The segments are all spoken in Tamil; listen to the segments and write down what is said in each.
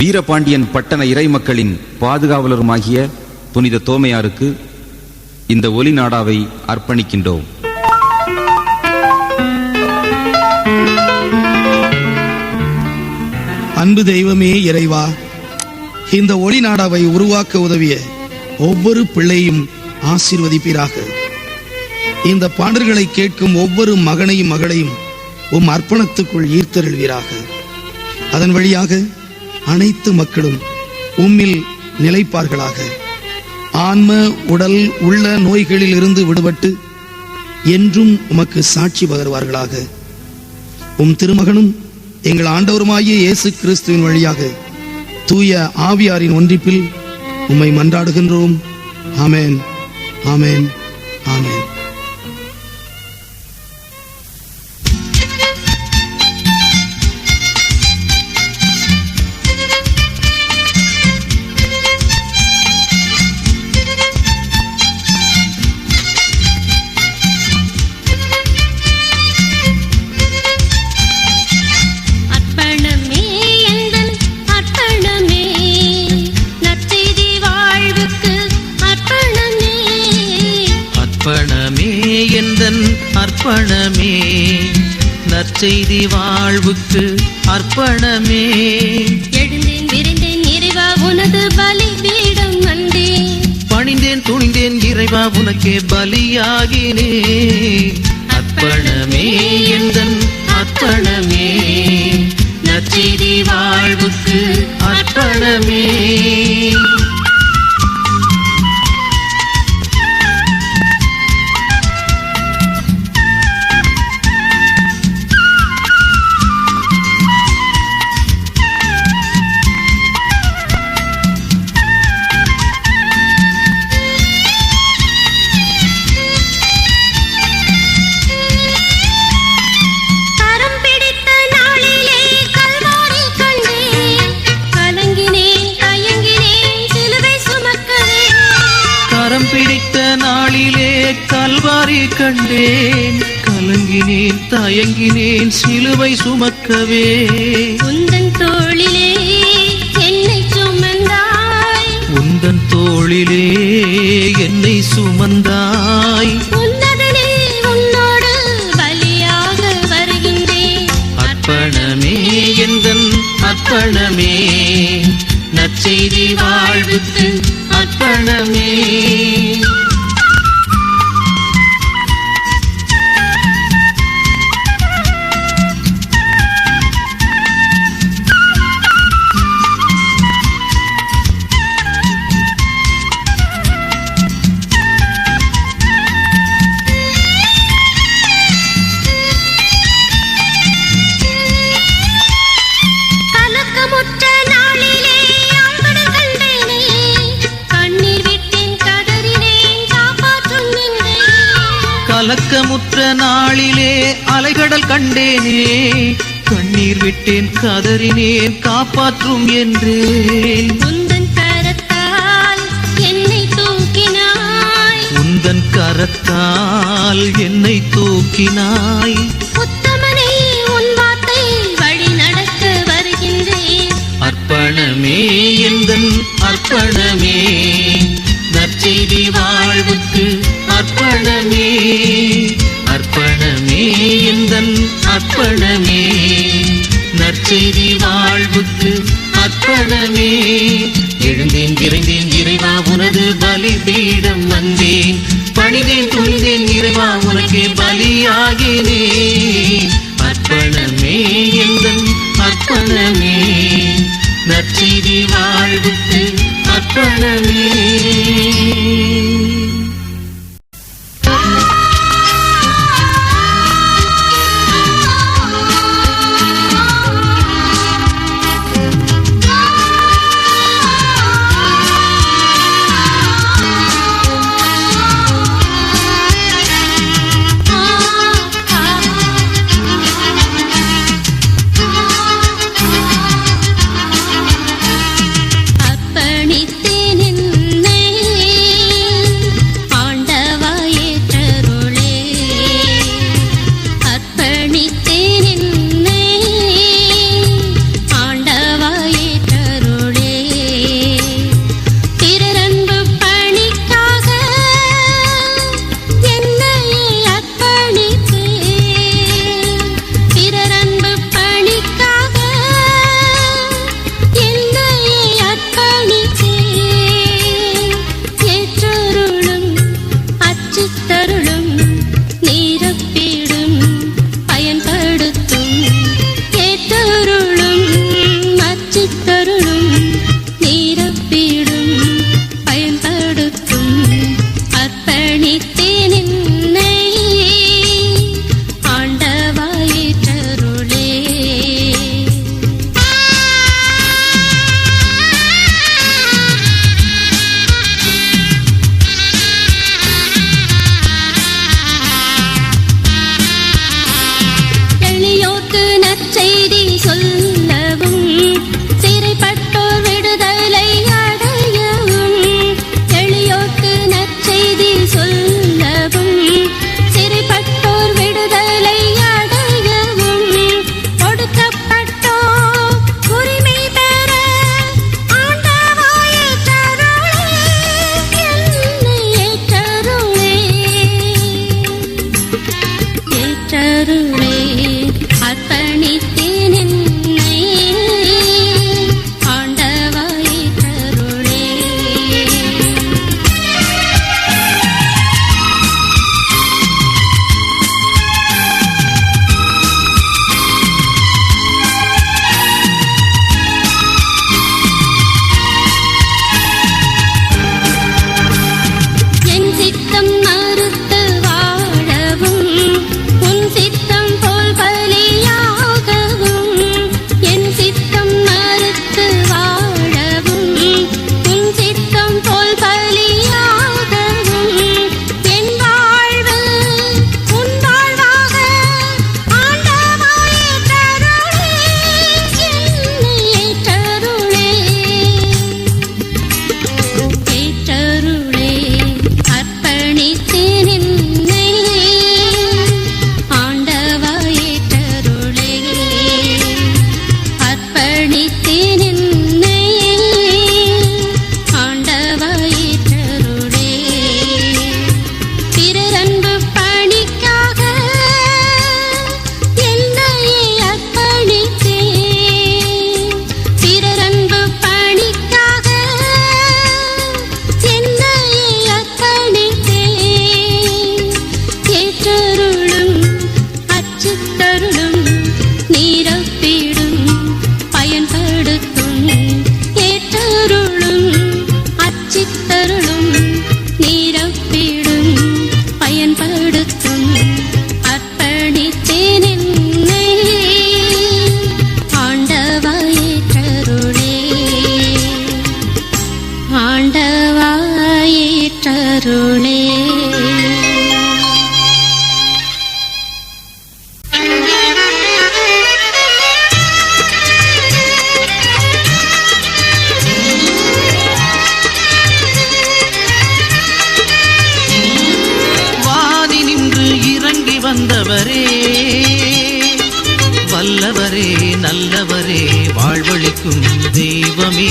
வீரபாண்டியன் பட்டண இறைமக்களின் பாதுகாவலருமாகிய புனித தோமையாருக்கு இந்த ஒலி நாடாவை அர்ப்பணிக்கின்றோம். அன்பு தெய்வமே இறைவா, இந்த ஒளி நாடாவை உருவாக்க உதவிய ஒவ்வொரு பிள்ளையும் ஆசீர்வதிப்பீராக. இந்த பாடல்களை கேட்கும் ஒவ்வொரு மகனையும் மகளையும் உம் அர்ப்பணத்துக்குள் ஈர்த்தருள்வீராக. அதன் வழியாக அனைத்து மக்களும் உம்மில் நிலைப்பார்களாக. ஆன்ம உடல் உள்ள நோய்களில் இருந்து விடுபட்டு என்றும் உமக்கு சாட்சி பகர்வார்களாக. உம் திருமகனும் எங்கள் ஆண்டவருமாகிய இயேசு கிறிஸ்துவின் வழியாக தூய ஆவியாரின் ஒன்றிப்பில் உம்மை மன்றாடுகின்றோம். ஆமென், ஆமென், ஆமென். அர்ப்பணமே நற்செய்தி வாழ்வுக்கு அர்ப்பணமே. எழுந்தேன் விரைந்தேன் இறைவா உனது பலிபீடம் வந்தேன். பணிந்தேன் துணிந்தேன் இறைவா உனக்கே பலியாகினே. அர்ப்பணமே எந்தன் அர்ப்பணமே நற்செய்தி வாழ்வுக்கு அர்ப்பணமே. கல்வாரி கண்டேன் கலங்கினேன் தயங்கினேன் சிலுவை சுமக்கவே. உந்தன் தோளிலே என்னை சுமந்தாய். உந்தன் தோளிலே என்னை சுமந்தாய். உன்னதனே உன்னோடு பலியாக வருகின்றேன். அர்ப்பணமே எந்தன் அர்ப்பணமே நற்செய்தி வாழ்வுக்கு அர்ப்பணமே. கலக்கமுற்ற நாளிலே அலைகடல் கண்டேனே. கண்ணீர் விட்டேன் கதறினேன் காப்பாற்றும் என்றேன். உந்தன் கரத்தால் என்னை தூக்கினாய். உந்தன் கரத்தால் என்னை தூக்கினாய். உத்தமனே உன் வார்த்தை வழி நடக்க வருகின்றேன். அர்ப்பணமே எந்தன் அர்ப்பணமே நற்செய்தி வாழ்வுக்கு அர்ப்பணமே. அர்ப்பணமே எந்தன் அர்ப்பணமே நற்செய்தி வாழ்வுக்கு அர்ப்பணமே. எழுந்தேன் விரைந்தேன் இறைவா உனது பலிபீடம் வந்தேன். பணிந்தேன் துணிந்தேன் இறைவா உனக்கே பலியாகினே. அர்ப்பணமே எந்தன் அர்ப்பணமே நற்செய்தி வாழ்வுக்கு அர்ப்பணமே. அர்ப்பணித்தேன் என்னை அர்ப்பணித்தேன் என்னை ஆண்டவாயிற்றருளே. பிறர் அன்பு பணிக்காக என்னையே அர்ப்பணித்தேன். பிறர் அன்பு பணிக்காக என்னையே அர்ப்பணித்தேன். ஏற்றருளும் அச்சுத்தருளும் நீரப்பிடும் பயன்படுத்தும். ஏற்றருளும் அச்சித்தருளும் நீரப்பிடும் பயன்படுத்தும். அர்ப்பணித்தேன் என்னை ஆண்டவா ஏற்றருளே. ஆண்டவா ஏற்றருளே. வாதி நின்று இறங்கி வந்தவரே, வல்லவரே நல்லவரே வாழ்வளிக்கும் தெய்வமே,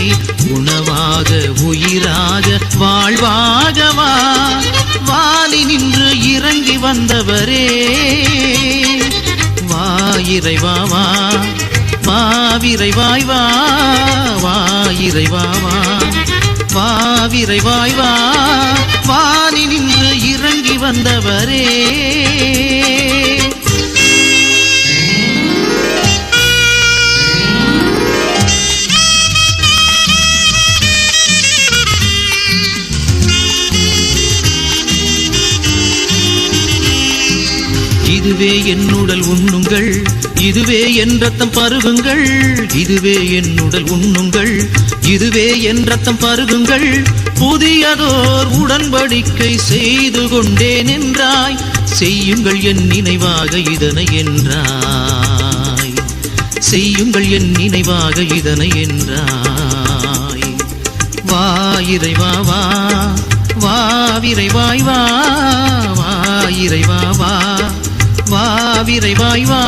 உணவாக உயிராக வாழ்வாக வா. வாதி நின்று இறங்கி வந்தவரே, வா இறைவா வா, வா விரைவாய் வா, வா இறைவா வா, வா விரைவாய் வா. வானி நின்று இறங்கி வந்தவரே, இதுவே என் உடல் உண்ணுங்கள், இதுவே என் ரத்தம் பருகுங்கள். இதுவே என் உடல் உண்ணுங்கள், இதுவே என் ரத்தம் பருகுங்கள். புதியதோர் உடன்படிக்கை செய்து கொண்டேன் என்றாய், செய்யுங்கள் என் நினைவாக இதனை என்றாய். செய்யுங்கள் என் நினைவாக இதனை என்றாய். வா இறைவா வா, வா விரைவாய் வா, வா இறைவா வா, வா விரைவாய் வா.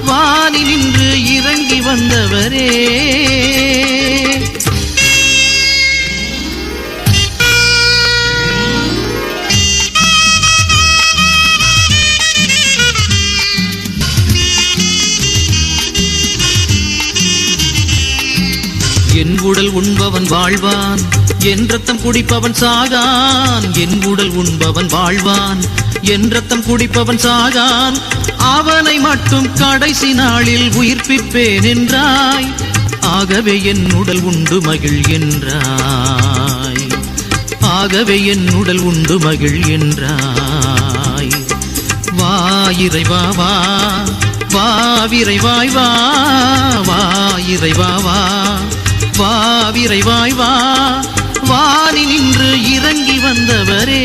வானி நின்று இறங்கி வந்தவரே, என் உடல் உண்பவன் வாழ்வான், என் ரத்தம் குடிப்பவன் சாகான். என் உடல் உண்பவன் வாழ்வான், என் ரத்தம் குடிப்பவன் சாகான். அவனை மட்டும் கடைசி நாளில் உயிர்ப்பிப்பேன் என்றாய். ஆகவே என் உடல் உண்டு மகிழ் என்றாய். ஆகவே என் உடல் உண்டு மகிழ் என்றாய். வா இறைவா வா, வா விரைவாய் வா, வா இறைவா வா, வா விரைவாய் வா. வானி நின்று இறங்கி வந்தவரே,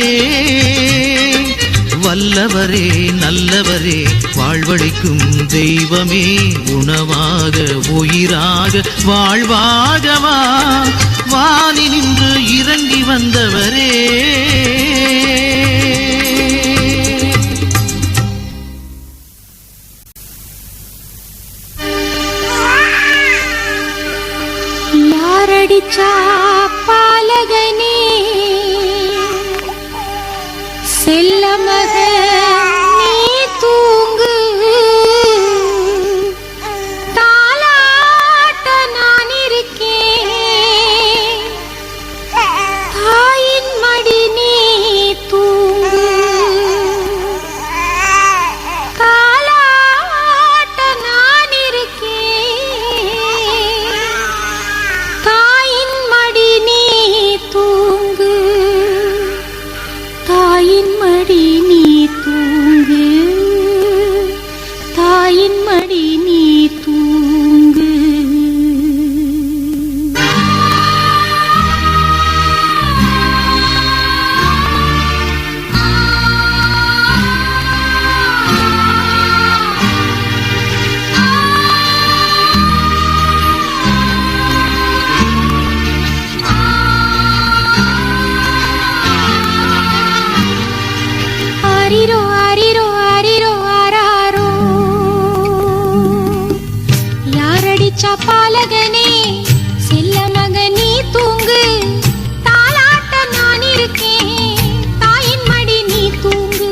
வல்லவரே நல்லவரே வாழ்வளிக்கும் தெய்வமே, உணவாக உயிராக வாழ்வாக வா. வானி நின்று இறங்கி வந்தவரே, யாரடிச்சா பாலகனே செல்ல மக நீ தூங்கு, தாலாட்ட நான் இருக்கேன். தாயின் மடி நீ தூங்கு, தாலாட்ட நான் இருக்கேன். தாயின் மடி காப்பாலகனே செல்ல மகனே தூங்கு தாலாட்ட நான் இருக்கேன் தாயின் மடி நீ தூங்கு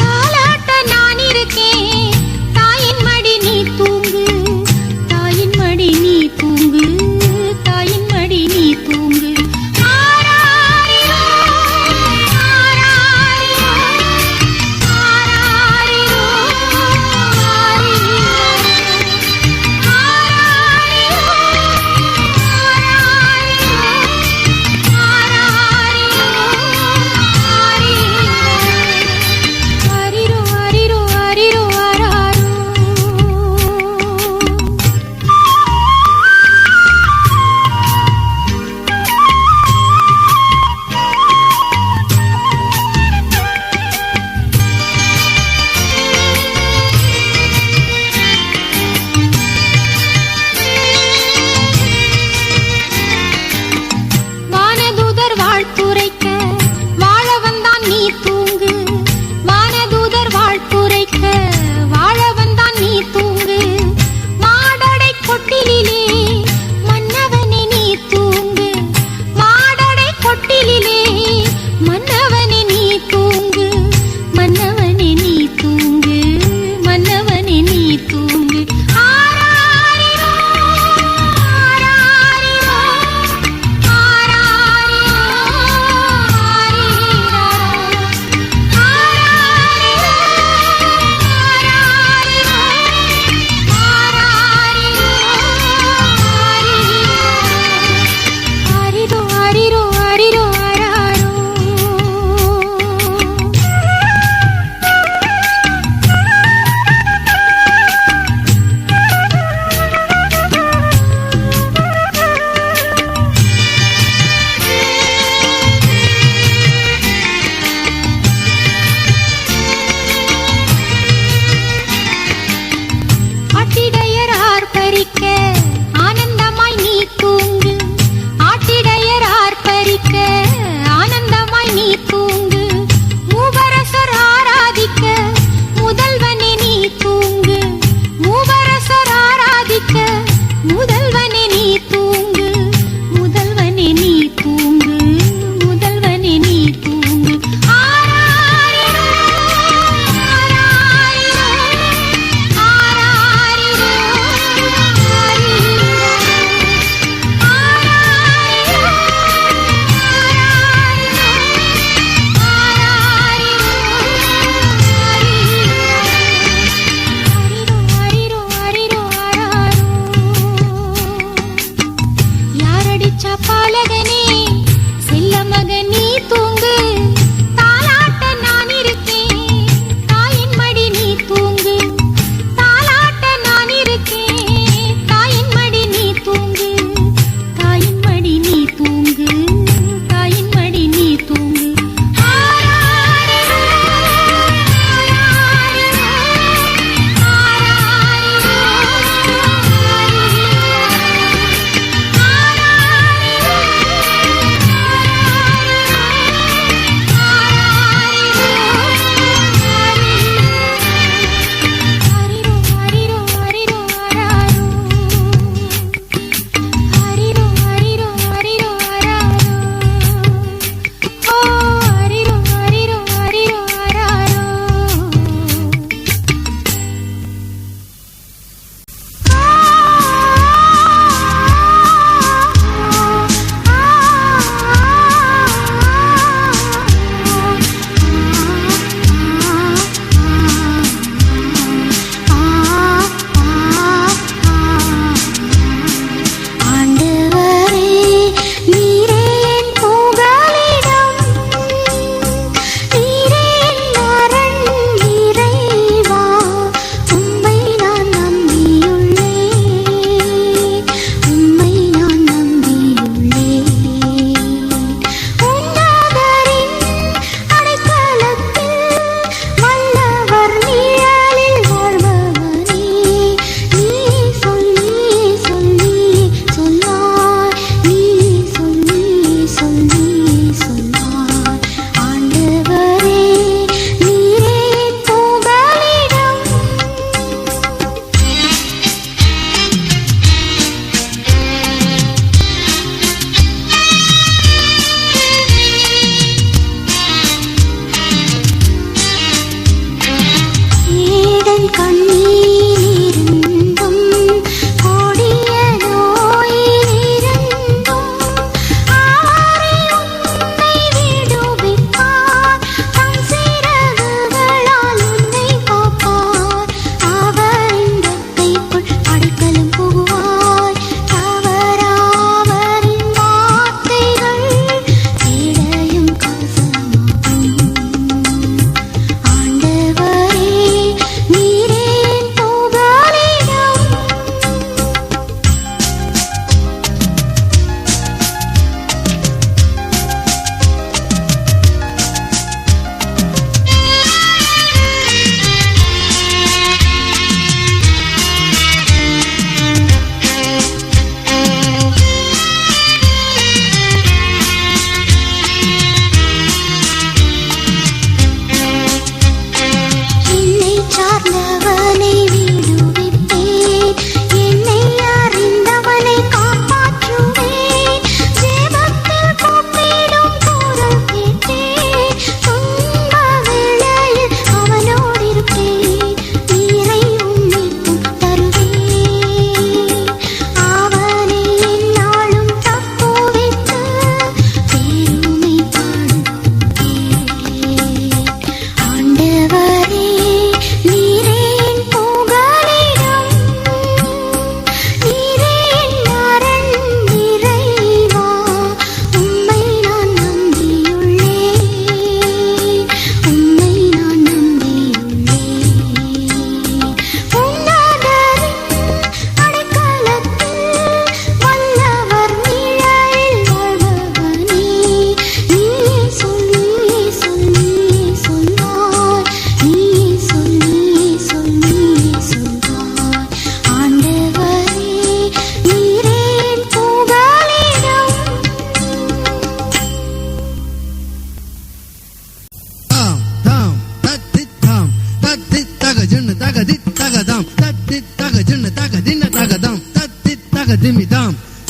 தாலாட்ட நான் இருக்கேன் தாயின் மடி நீ தூங்கு தாயின் மடி நீ தூங்கு தாயின் மடி நீ தூங்கு ஆராரிரோ ஆராரிரோ ஆராரிரோ ஆராரிரோ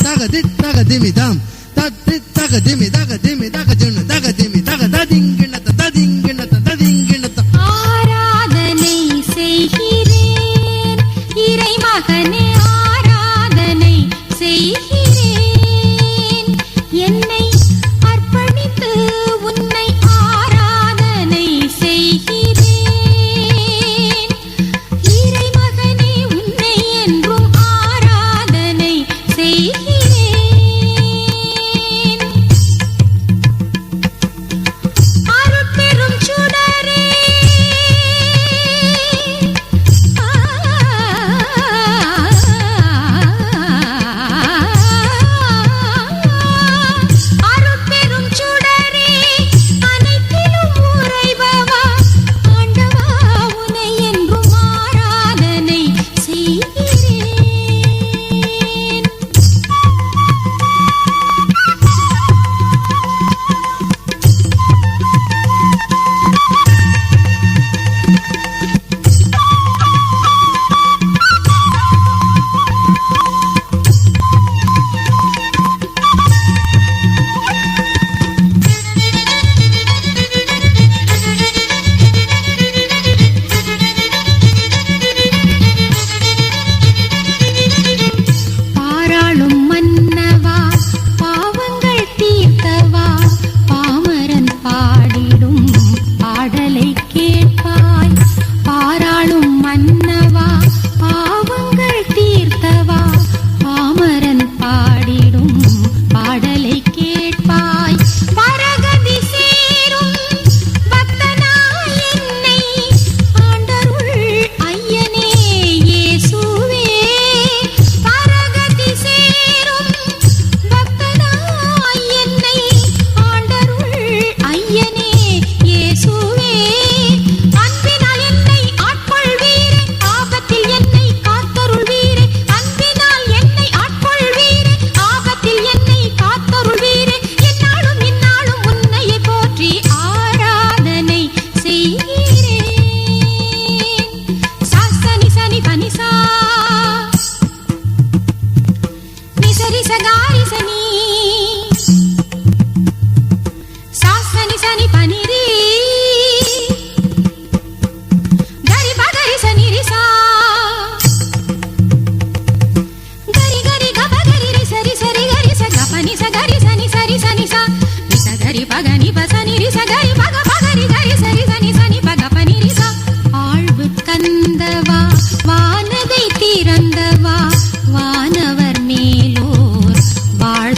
daga dit daga dimi dam dit daga dimi daga jun daga dimi daga dadingina dadingina ஆராதனை செய்கிறேன் இறை மகனே ஆராதனை செய்கிறேன் என்னை அர்ப்பணித்து உன்னை ஆராதனை செய்கிறேன் இறை மகனே உன்னை என்றும் ஆராதனை செய்கிறேன் அருட்பெரும் சுடரே அருட்பெரும் சுடரே அனைத்திலும் உறைபவா ஆண்டவா உன்னை என்றும் ஆராதனை செய்கிறேன் பாராளும் மன்னவா பாவங்கள் தீர்த்தவா பாமரன் பாடிடும் பாடலை கேட்பாய் பாராளும் மன்னவா பாவங்கள் தீர்த்தவா பாமரன் பாடிடும் பாடலை கேட்பாய் பரகதி சேரும் பக்தனாய் என்னை ஆண்டருள் ஐயனே இயேசுவே பரகதி சேரும் பக்தனாய் என்னை ஆண்டருள் ஐயனே இயேசுவே அன்பினால் என்னை ஆட்கொள்வீரே ஆபத்தில் என்னை காத்தருள்வீரே அன்பினால் என்னை ஆட்கொள்வீரே ஆபத்தில் என்னை காத்தருள்வீரே என்னாலும் இந்நாளும் உன்னையே போற்றி ஆராதனை செய்கிறேன் சாசனி சனி பனிசா நிசரி சகாரி சனி சாசனி சனி பனிரி கரி பகரி சனி ரிசா கரி கரி கப கரி ரி சரி சரி கரி ச கபனி ச கரி சனி சரி சனி சா ரி ச கரி பகனி பசனி ரி ச கரி பக பகரி கரி சரி சனி சனி பக பனி ரி சா ஆழ்வு கந்தவா வானதை திறந்தவா வானவர் மேலோர் வாழ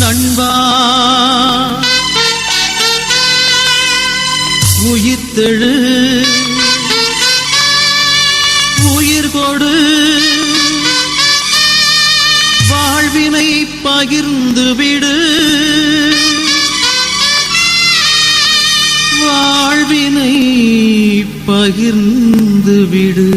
நண்பா உயிர்த்தெழு உயிர் கொடு வாழ்வினை பகிர்ந்து விடு வாழ்வினை பகிர்ந்து விடு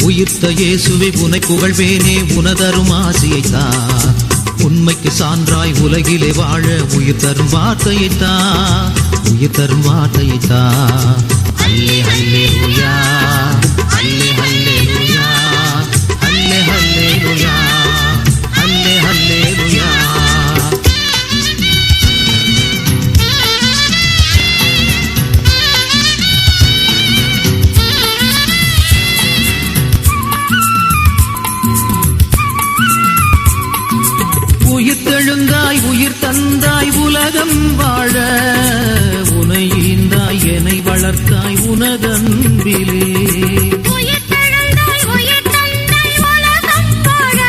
உயிர்த்த இயேசுவே உனை புகழ்வேனே உனதரும் ஆசியைத்தா உண்மைக்கு சான்றாய் உலகிலே வாழ உயிர் தரும் வார்த்தையைத்தா உயிர் தரும் வார்த்தையைத்தா அல்லே அல்லேலூயா அல்லே அல்லேலூயா அல்லே அல்லேலூயா அல்லே அல்லேலூயா உயிர்த்தெழுந்தாய் உயிர் தந்தாய் உலகம் வாழ உனை ஈந்தாய் என்னை வளர்த்தாய் உனதன்பிலே உயிர்த்தெழுந்தாய் உயிர் தந்தாய் உலகம் வாழ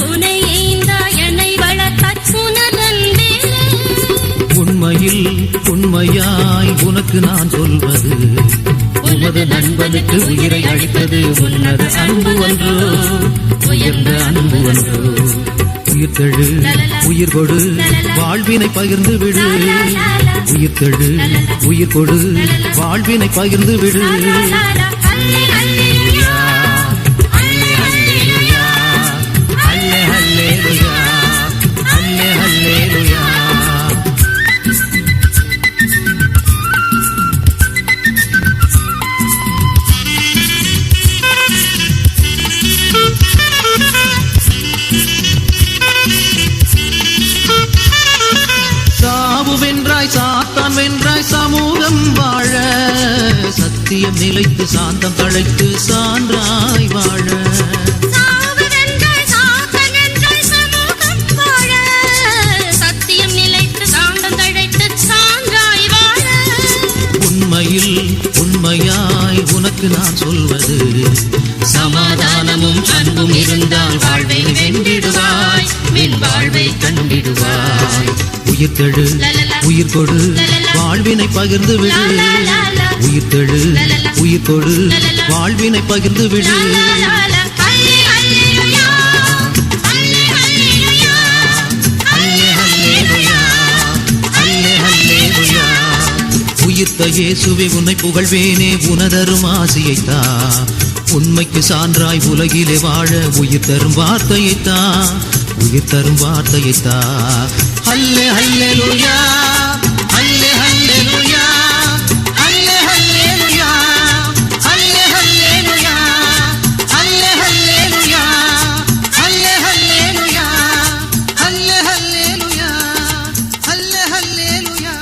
உனை ஈந்தாய் என்னை வளர்த்தாய் உனதன்பிலே உண்மையில் உண்மையாய் உனக்கு நான் சொல்வது உனது நண்பனுக்கு உயிரை அளித்தது உன்னது அன்பு ஒன்று உயர்ந்த அன்பு ஒன்று உயிர்த்தெழு உயிர் கொடு வாழ்வினை பகிர்ந்து விடு உயிர்த்தெழு உயிர் கொடு வாழ்வினை பகிர்ந்து விடு சாத்தான் வென்றாய் சமூகம் வாழ சத்தியம் நிலைத்து சாந்தம் தழைத்து சான்றாய் வாழ சத்தியம் நிலைத்து சாந்தம் தழைத்து சான்றாய் வாழ உண்மையில் உண்மையாய் உனக்கு நான் சொல்வது சமாதானமும் அன்பும் இருந்தால் வாழ்வை வென்றிடுவாய் வெண் வாழ்வை கண்டிடுவாய் உயிர்த்தெழு உயிர் கொடு வாழ்வினை பகிர்ந்து விடு உயிர்த்தெழு உயிர் கொடு வாழ்வினை பகிர்ந்து விடு உயிர்த்த இயேசுவே உன்னை புகழ்வேனே உனதரும் ஆசியைத்தா உண்மைக்கு சான்றாய் உலகிலே வாழ உயிர் தரும் வார்த்தையைத்தா உயிர் தரும் வார்த்தையைத்தா அல்லே அல்லேலூயா அல்லே அல்லேலூயா அல்லே அல்லேலூயா அல்லே அல்லேலூயா அல்லே அல்லேலூயா அல்லே அல்லேலூயா அல்லே அல்லேலூயா அல்லே அல்லேலூயா.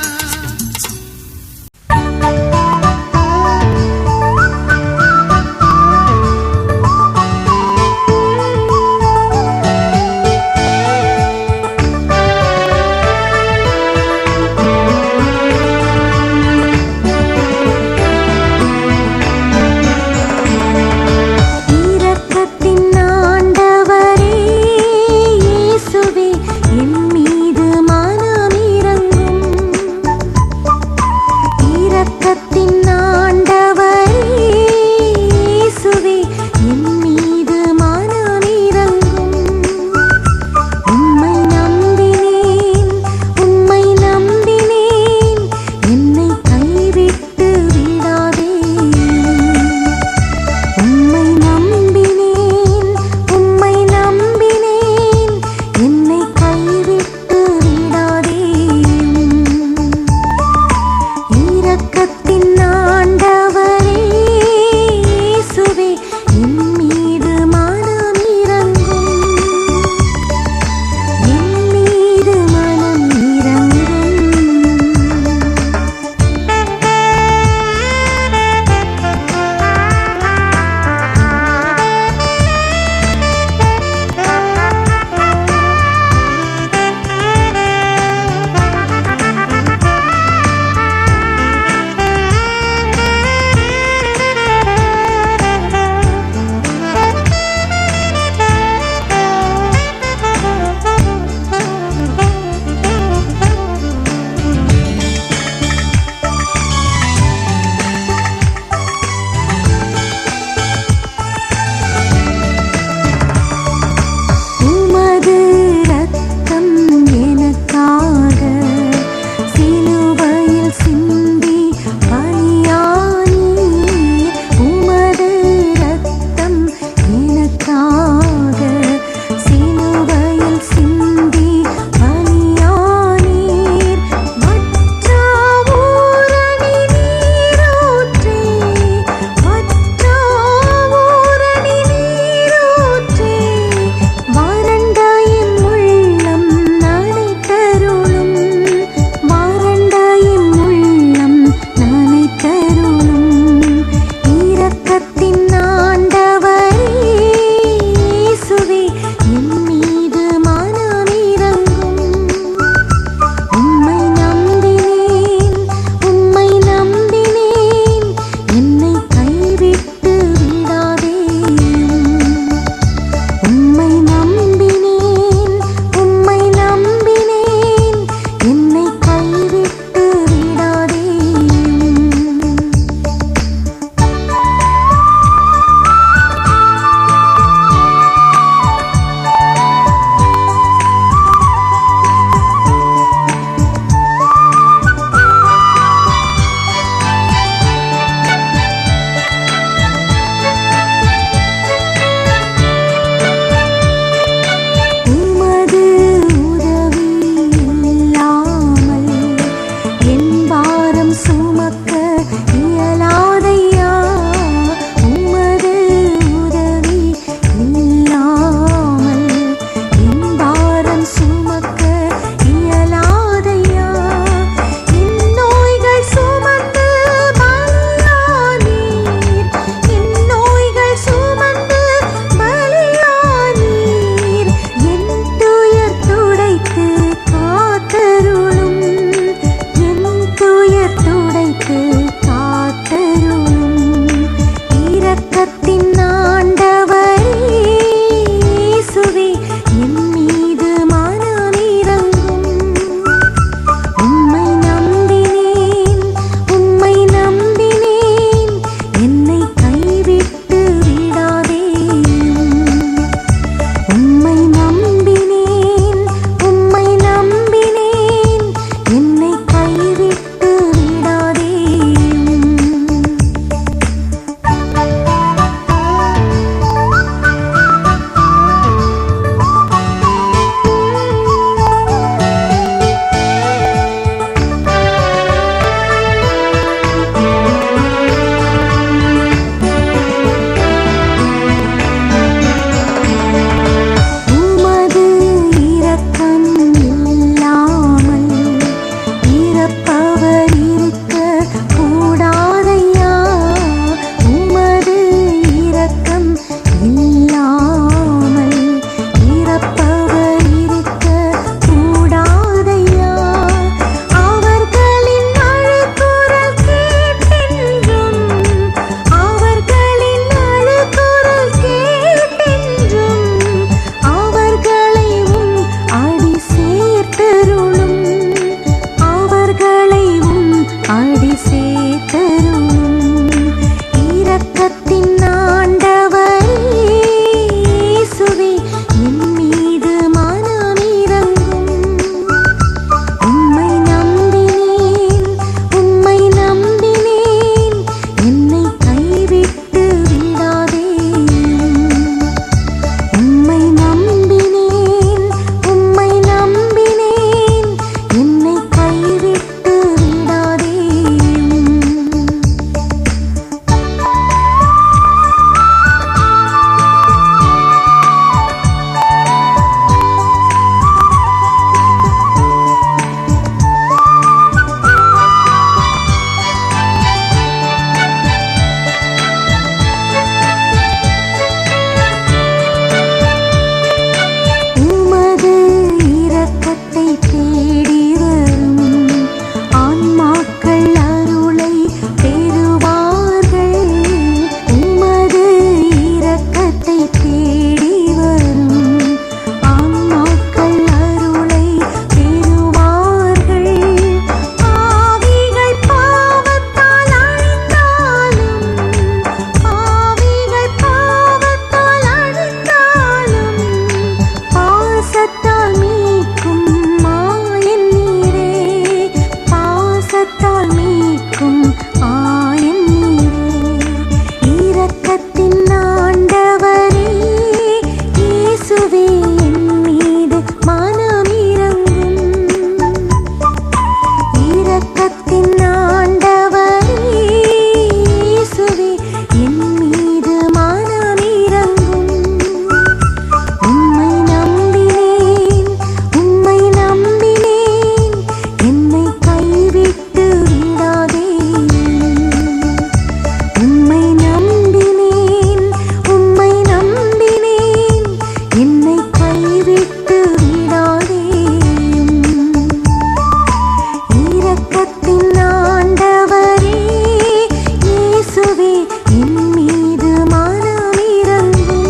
என் மீது மனம் இறங்கும்,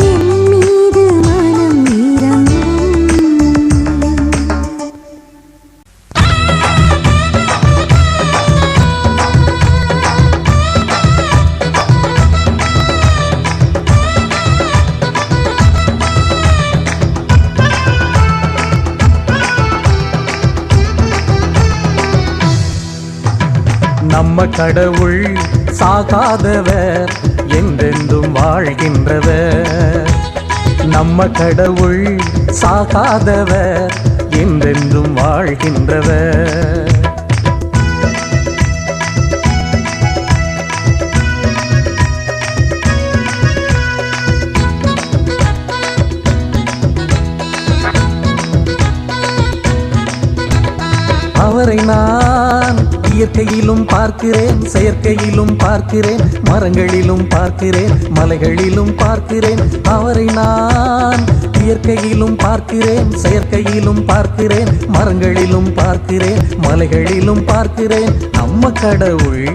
என் மீது மனம் இறங்கும். நம்ம கடவுள் சாகாதவர், என்றென்றும் வாழ்கின்றவர். நம்ம கடவுள் சாகாதவர், என்றென்றும் வாழ்கின்றவர். அவரை நான் இயற்கையிலும் பார்க்கிறேன், செயற்கையிலும் பார்க்கிறேன், மரங்களிலும் பார்க்கிறேன், மலைகளிலும் பார்க்கிறேன். அவரை நான் இயற்கையிலும் பார்க்கிறேன், செயற்கையிலும் பார்க்கிறேன், மரங்களிலும் பார்க்கிறேன், மலைகளிலும் பார்க்கிறேன். நம்ம கடவுள்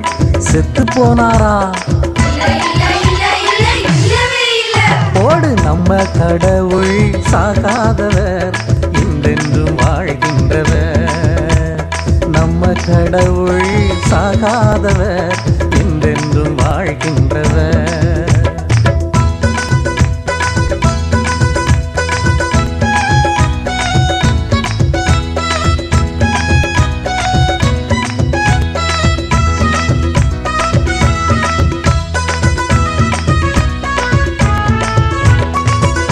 செத்து போனாரா? போடு, நம்ம கடவுள் சாகாதவர், என்றென்றும் வாழ்கின்றவர். நம்ம கடவுள் சாகாதவர், என்றென்றும் வாழ்கின்றவர்.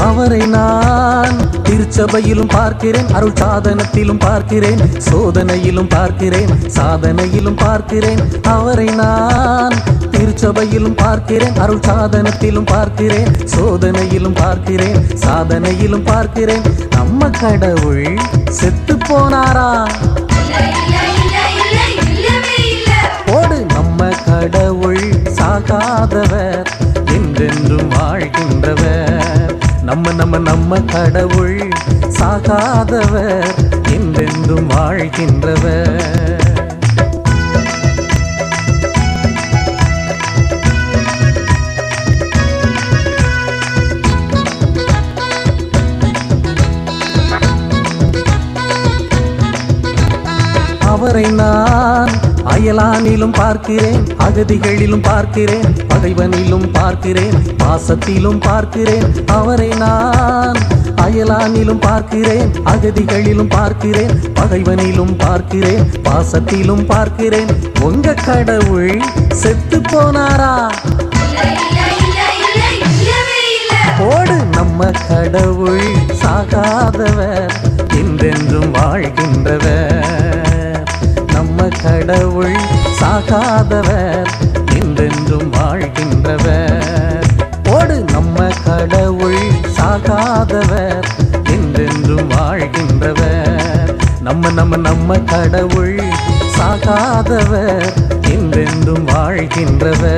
அவரை நான் திருச்சபையிலும் பார்க்கிறேன், அருள் சாதனத்திலும் பார்க்கிறேன், சோதனையிலும் பார்க்கிறேன், சாதனையிலும் பார்க்கிறேன். அவரை நான் திருச்சபையிலும் பார்க்கிறேன், அருள் சாதனத்திலும் பார்க்கிறேன், சோதனையிலும் பார்க்கிறேன், சாதனையிலும் பார்க்கிறேன். நம்ம கடவுள் செத்து போனாரா? போடு, நம்ம கடவுள் சாகாதவர், என்றென்றும் வாழ்கின்றவர். நம்ம கடவுள் சாகாதவர், என்றென்றும் வாழ்கின்றவர். அவரை நான் அயலானிலும் பார்க்கிறேன், அகதிகளிலும் பார்க்கிறேன், பகைவனிலும் பார்க்கிறேன், பாசத்திலும் பார்க்கிறேன். அவரை நான் அயலானிலும் பார்க்கிறேன், அகதிகளிலும் பார்க்கிறேன், பகைவனிலும் பார்க்கிறேன், பாசத்திலும் பார்க்கிறேன். உங்க கடவுள் செத்து போனாரா? போடு, நம்ம கடவுள் சாகாதவர், என்றென்றும் வாழ்கின்றவர். நம்ம கடவுள் சாகாதவர், என்றென்றும் வாழ்கின்றவர். போடு, நம்ம கடவுள் சாகாதவர், என்றென்றும் வாழ்கின்றவர். நம்ம கடவுள் சாகாதவர், என்றென்றும் வாழ்கின்றவர்.